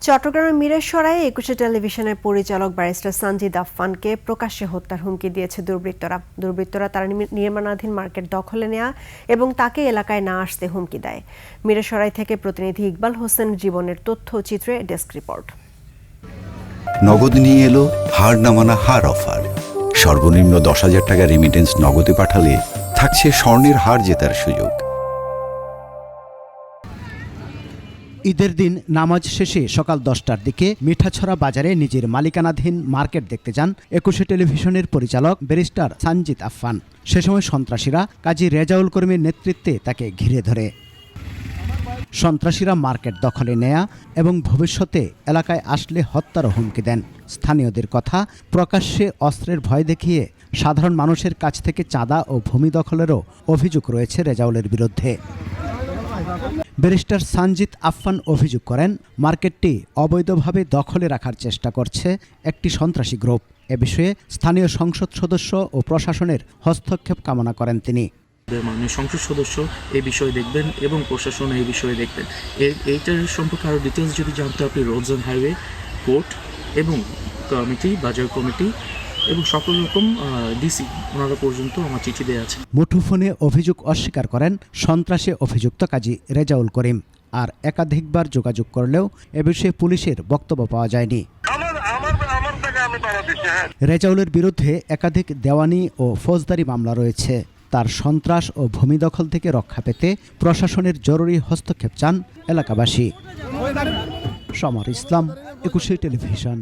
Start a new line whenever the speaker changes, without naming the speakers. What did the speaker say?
চট্টগ্রামের মিরসরাইয়ে ২১ টেলিভিশনের পরিচালক ব্যারিস্টার সানজিদ আফফানকে প্রকাশ্যে হত্যার হুমকি দিয়েছে দুর্বৃত্তরা তার নির্মাণাধীন মার্কেট দখলে নেওয়া এবং তাকে এলাকায় না আসতে হুমকি দেয়। মিরসরাই থেকে প্রতিনিধি ইকবাল হোসেন জীবনের তথ্যচিত্রে ডেস্ক রিপোর্ট।
নগদ নিয়ে এলো হার না মানা হার অফার। সর্বনিম্ন ১০,০০০ টাকা রেমিটেন্স নগদে পাঠালে থাকছে স্বর্ণের হার জেতার সুযোগ।
ঈদের দিন নামাজ শেষে সকাল 10টার দিকে মিঠাছড়া বাজারে নিজের মালিকানাধীন মার্কেট দেখতে যান ২১ টেলিভিশনের পরিচালক ব্যারিস্টার সানজিদ আফফান। সে সময় সন্ত্রাসীরা কাজী রেজাউল করিমের নেতৃত্বে তাকে ঘিরে ধরে। সন্ত্রাসীরা মার্কেট দখলে নেয়া এবং ভবিষ্যতে এলাকায় আসলে হত্যারও হুমকি দেন। স্থানীয়দের কথা, প্রকাশ্যে অস্ত্রের ভয় দেখিয়ে সাধারণ মানুষের কাছ থেকে চাঁদা ও ভূমি দখলেরও অভিযোগ রয়েছে রেজাউলের বিরুদ্ধে। ব্যারিস্টার সানজিদ আফফান অভিযোগ করেন, মার্কেটটি অবৈধভাবে দখলে রাখার চেষ্টা করছে একটি সন্ত্রাসী গ্রুপ। এ বিষয়ে স্থানীয় সংসদ সদস্য ও প্রশাসনের হস্তক্ষেপ কামনা করেন তিনি।
মাননীয় সংসদ সদস্য এই বিষয়ে দেখবেন এবং প্রশাসন এই বিষয়ে দেখবেন। এইটার সম্পর্কে আরও ডিটেলস যদি জানতে আপনি রোডস অ্যান্ড হাইওয়ে, কোর্ট এবং কমিটি, বাজার কমিটি এবং সকল রকম ডিসি ওনারা পর্যন্ত আমার চিঠি দেওয়া আছে।
মুঠোফোনে অভিযোগ অস্বীকার করেন সন্ত্রাসে অভিযুক্ত কাজী রেজাউল করিম। আর একাধিকবার যোগাযোগ করলেও এ বিষয়ে পুলিশের বক্তব্য পাওয়া যায়নি। রেজাউলের বিরুদ্ধে একাধিক দেওয়ানি ও ফৌজদারি মামলা রয়েছে। তার সন্ত্রাস ও ভূমি দখল থেকে রক্ষা পেতে প্রশাসনের জরুরি হস্তক্ষেপ চান এলাকাবাসী। সমর ইসলাম, ২১ টেলিভিশন।